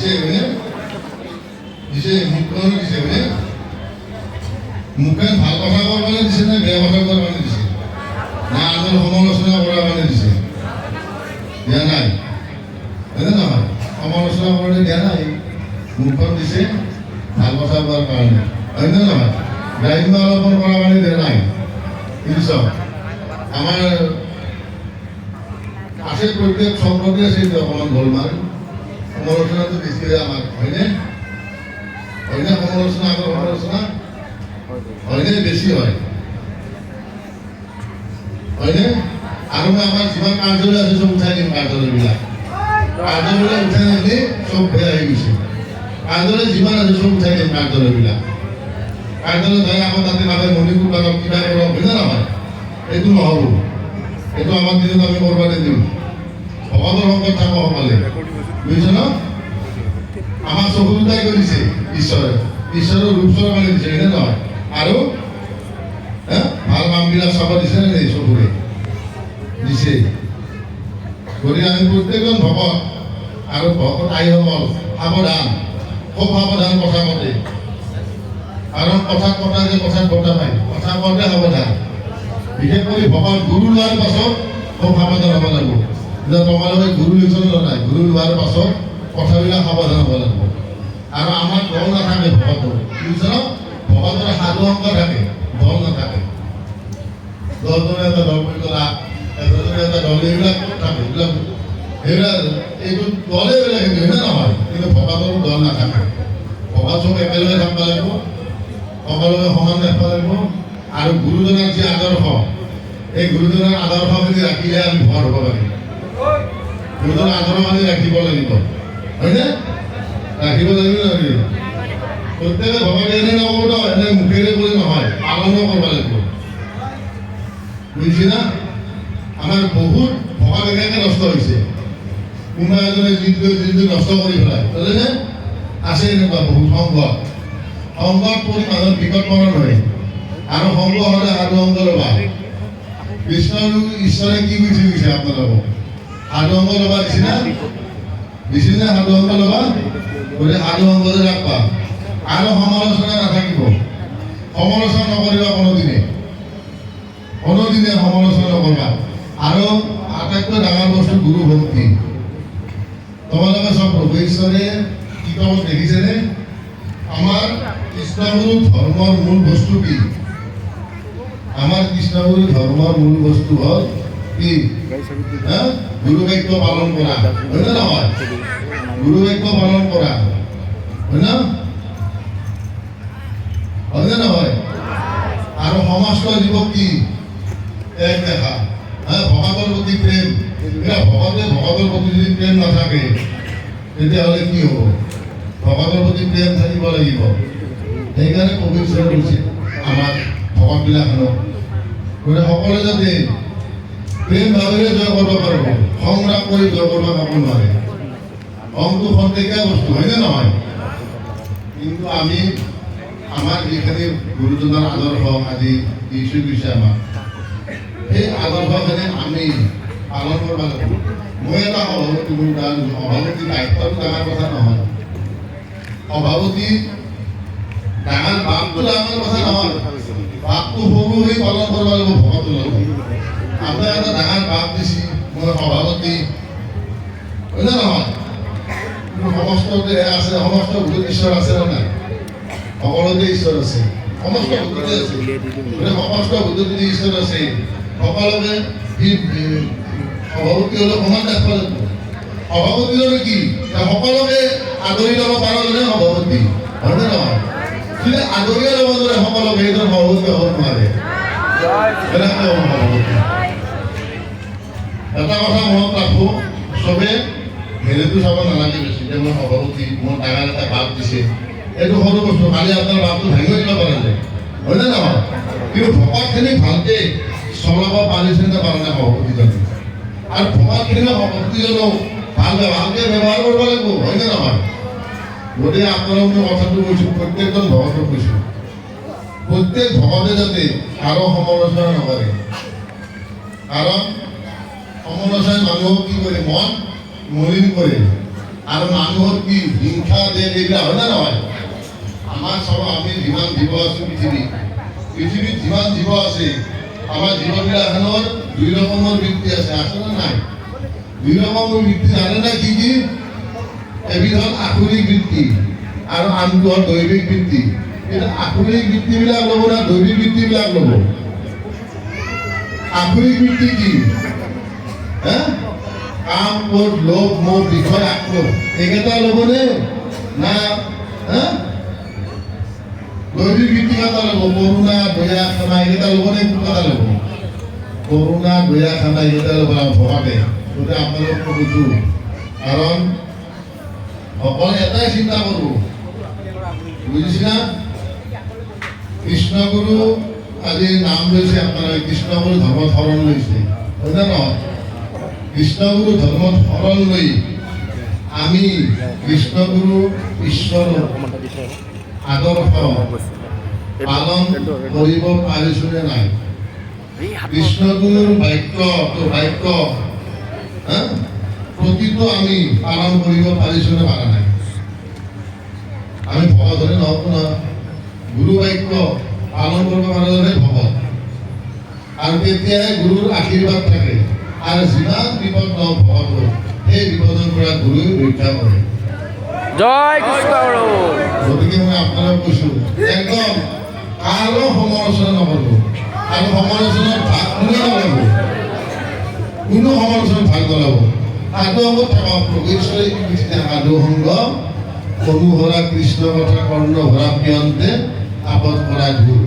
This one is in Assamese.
দিছে হয়নে দিছে মুখখন দিছে হয়নে মুখখন ভাল কথা কোৱাৰ কাৰণে দিছে নে বেয়া কথা কোৱাৰ কাৰণে দিছে না আনৰ সমালোচনা কৰাৰ কাৰণে দিছে দিয়া নাই হয়নে নহয় সমালোচনা কৰিবলৈ দিয়া নাই মুখখন দিছে ভাল কথা কোৱাৰ কাৰণে হয়নে নহয় গ্ৰাম্য আলোচনা কৰাৰ কাৰণে দিয়া নাই কিন্তু চাওক আমাৰ আছে প্ৰত্যেক সম্প্ৰদায় আছে অকণমান গোলমাল সমালোচনাটো বেছি হয় আমাৰ হয়নে হয়নে সমালোচনা আগৰ সমালোচনা হয়নে বেছি হয় হয়নে আৰু মই আমাৰ যিমান কাৰ্যালয় আছে চব উঠাই দিম কাৰ্যালয়বিলাক উঠাই নিলে চব বেয়া হৈ গৈছে কাৰ্যালয় যিমান আছে চব উঠাই দিম কাৰ্যালয়বিলাক কাৰ্যালয় ধৰে আমাৰ তাতে নাপায় মণিপুৰ লাগক কিবা কৰক হয়নে নহয় এইটো নহ'ব এইটো আমাৰ দিনত আমি কৰিব নিদিওঁ ভকতৰ সংকট থাকো সকলে বুজিছে ন আমাক চকু দুটাই কৰিছে ঈশ্বৰে ঈশ্বৰৰ ৰূপচৰ কাৰণে দিছে হয়নে নহয় আৰু ভাল কামবিলাক চাব দিছে নে নাই চকুৰে দিছে গতিকে আমি প্ৰত্যেকজন ভকত আৰু ভকত আইসকল সাৱধান খুব সাৱধান কথা মতে কাৰণ কথাত কথা যে কথাত বতা পায় কথা কওঁতে সাৱধান বিশেষকৈ ভকত গুৰু লোৱাৰ পাছত খুব সাৱধান হ'ব লাগিব এতিয়া তোমালোকে গুৰু লৈছে নাই গুৰু লোৱাৰ পাছত কথাবিলাক সাৱধান হ'ব লাগিব আৰু আমাৰ দল নাথাকে ভকতৰ বুজিছ ন ভকতৰ সাধু অংক থাকে দল নাথাকে দলজনে এটা দল কৰি গ'লা এজনে এটা দল এইবিলাক থাকে এইবিলাক এইটো দলে বেলেগ হয় নে নহয় কিন্তু ভকতৰো দল নাথাকে ভকত চব একেলগে থাকিব লাগিব সকলোকে সমান দেখিব লাগিব আৰু গুৰুজনাৰ যি আদৰ্শ এই গুৰুজনাৰ আদৰ্শখিনি ৰাখিলে আমি ভকত হ'ব পাৰিম গুৰুজনাৰ আদৰ্শখিনি ৰাখিব লাগিব হয়নে ৰাখিব লাগিব নেকি প্ৰত্যেকে ভকতে এনে নক'ব এনে মুখেৰে কৰি নহয় পালনো কৰিব লাগিব বুজিছে না আমাৰ বহুত ভকত এনেকৈ নষ্ট হৈছে কোনোবা এজনে দিনটো নষ্ট কৰি পেলাই বুজিছেনে আছে এনেকুৱা বহুত সংঘত পৰি মানুহৰ বিকট মৰণ হয় আৰু সংঘ হ'লে সাধু অংগ ল'বা কৃষ্ণ ঈশ্বৰে কি বুজি গৈছে আপোনালোকক সাধু অংগ ল'বা দিছে না সাধু অংগ ল'বা গতিকে সাধু অংগতে ৰাখবা আৰু সমালোচনা নাথাকিব সমালোচনা নকৰিবা কোনোদিনে সমালোচনা নকৰিবা আৰু আটাইতকৈ ডাঙৰ বস্তু গুৰু ভক্তি তোমালোকে চব প্ৰভু ঈশ্বৰে কিতাপত দেখিছেনে আমাৰ কৃষ্ণগুৰু ধৰ্মৰ মূল বস্তু কি আমাৰ কৃষ্ণগুৰু ধৰ্মৰ মূল বস্তু হ'ল কি গুৰু বাক্য পালন কৰা হয়নে নহয় গুৰু বাক্য পালন কৰা হয় না হয়নে নহয় আৰু সমস্ত জীৱক কি এক দেখা ভকতৰ প্ৰতি প্ৰেম ভকতৰ প্ৰতি যদি প্ৰেম নাথাকে তেতিয়াহ'লে কি হ'ব ভকতৰ প্ৰতি প্ৰেম থাকিব লাগিব সেইকাৰণে কবিৰ ঈশ্বৰে কৈছে আমাৰ ভকতবিলাকক গতিকে সকলোৱে যাতে প্ৰেম ভাৱেৰে জয় কৰিব পাৰিব সংগ্ৰাম কৰি জয় কৰিব পাব নোৱাৰে খংটো খন্তেকীয়া বস্তু হয়নে নহয় কিন্তু আমি আমাৰ যিখিনি গুৰুজনাৰ আদৰ্শ আজি দি থৈ গৈছে আমাক সেই আদৰ্শখিনি আমি পালন কৰিব লাগিব মই এটা সভাপতি মোৰ সভাপতি দায়িত্বটো ডাঙৰ কথা নহয় সভাপতি ডাঙৰ বাপটো ডাঙৰ কথা নহয় বাপটো সৰু হৈ পালন কৰিব লাগিব ভকতৰ লগত আপোনাক এটা ডাঙৰ বাপ দিছে মই সভাপতি হয়নে নহয় সমস্ততে আছে সমস্ত ভূত ঈশ্বৰ আছে নে নাই সকলোতে ঈশ্বৰ আছে সমস্ত ভূততে আছে সমস্ত ভূততে যদি ঈশ্বৰ আছে সকলোকে সভাপতি হ'লে সমান দেখিব লাগিব সভাপতি হ'লে কি সকলোকে আদৰি ল'ব পাৰজনে সভাপতি হয়নে নহয় যদি আদৰিয়ে ল'ব নোৱাৰে সকলোকে এইজন সভাপতি হ'ব নোৱাৰে এটা কথা মনত ৰাখো চবে হেৰিটো চাব নালাগে বেছি যে মই সভাপতি মোৰ ডাঙৰ এটা বাপ দিছে এইটো সৰু বস্তু খালি আপোনাৰ বাপটো ভাঙি দিব পৰা যায় হয়নে নহয় কিন্তু ভকতখিনি ভালকে চলাব পাৰিছে নে পৰা নাই সভাপতিজনে আৰু ভকতখিনি সভাপতিজনক ভালকে ব্যৱহাৰ কৰিব লাগিব হয়নে নহয় গতিকে আপোনালোক মই কথাটো কৈছোঁ প্ৰত্যেকজন ভকতক কৈছোঁ প্ৰত্যেক ভকতে যাতে কাৰো সমালোচনা নকৰে কাৰণ সমালোচনাই মানুহক কি কৰে মন মলিন কৰে আৰু মানুহৰ কি হিংসা দেশ এইবিলাক হয় না নহয়? আমাৰ চব আমি যিমান জীৱ আছোঁ পৃথিৱীত যিমান জীৱ আছে আমাৰ জীৱবিলাখনৰ দুই ৰকমৰ বৃত্তি আছে নে নাই? দুই ৰকমৰ বৃত্তি জানে না কি কি? এবিধ হ'ল আসুৰিক বৃত্তি আৰু আনটো হ'ল দৈবিক বৃত্তি। কিন্তু আসুৰিক বৃত্তিবিলাক ল'ব না দৈবিক বৃত্তিবিলাক ল'ব? আসুৰিক বৃত্তি কি? কাম, ক্ৰোধ, লোভ, মোহ, বিষয়, আক্ৰোশ এইকেইটা ল'বনে না দৈবিক বৃত্তি কেইটা ল'ব? কৰোণা, দয়া, ক্ষমা এইকেইটা ল'বনে? কোনকেইটা ল'ব? কৰোণা, দয়া, ক্ষমা এইকেইটা ল'ব ভবাতে। গতিকে আপোনালোক কৈছোঁ, কাৰণ অকল এটাই চিন্তা কৰোঁ, বুজিছে না? কৃষ্ণগুৰু আজি নাম লৈছে আপোনালোকে, কৃষ্ণগুৰু ধৰ্মত শৰণ লৈছে, হয় নে নহয়? কৃষ্ণগুৰু ধৰ্মত শৰণ লৈ আমি কৃষ্ণগুৰু ঈশ্বৰ আদৰ্শ পালন কৰিব পাৰিছোঁ নে নাই? কৃষ্ণগুৰুৰ বাক্য প্ৰতিটো আমি পালন কৰিব পাৰিছোঁ নে পৰা নাই? আমি ভকত হ'লে নহ'ব নহয়, গুৰু বাক্য পালন কৰিব পাৰিলে ভকত, আৰু তেতিয়াহে গুৰুৰ আশীৰ্বাদ থাকে। আৰু যিমান বিপদ নহওক ভকত সেই বিপদৰ পৰা গুৰুৱে ৰক্ষা কৰে। জয় কৃষ্ণ। গতিকে মই আপোনালোক কৈছোঁ, একদম কাৰো সমালোচনা নকৰিব, আৰু সমালোচনাত ভাগ কোনে নল'ব, কোনো সমালোচনাত ভাগ নল'ব। সাধু সংগত থাকক, যোগেশ্বৰী সাধু সংগ অনুভৰা কৃষ্ণ কথা কৰ্ণ ভৰা প্ৰিয়ন্তে আপদ কৰা ঘূৰ।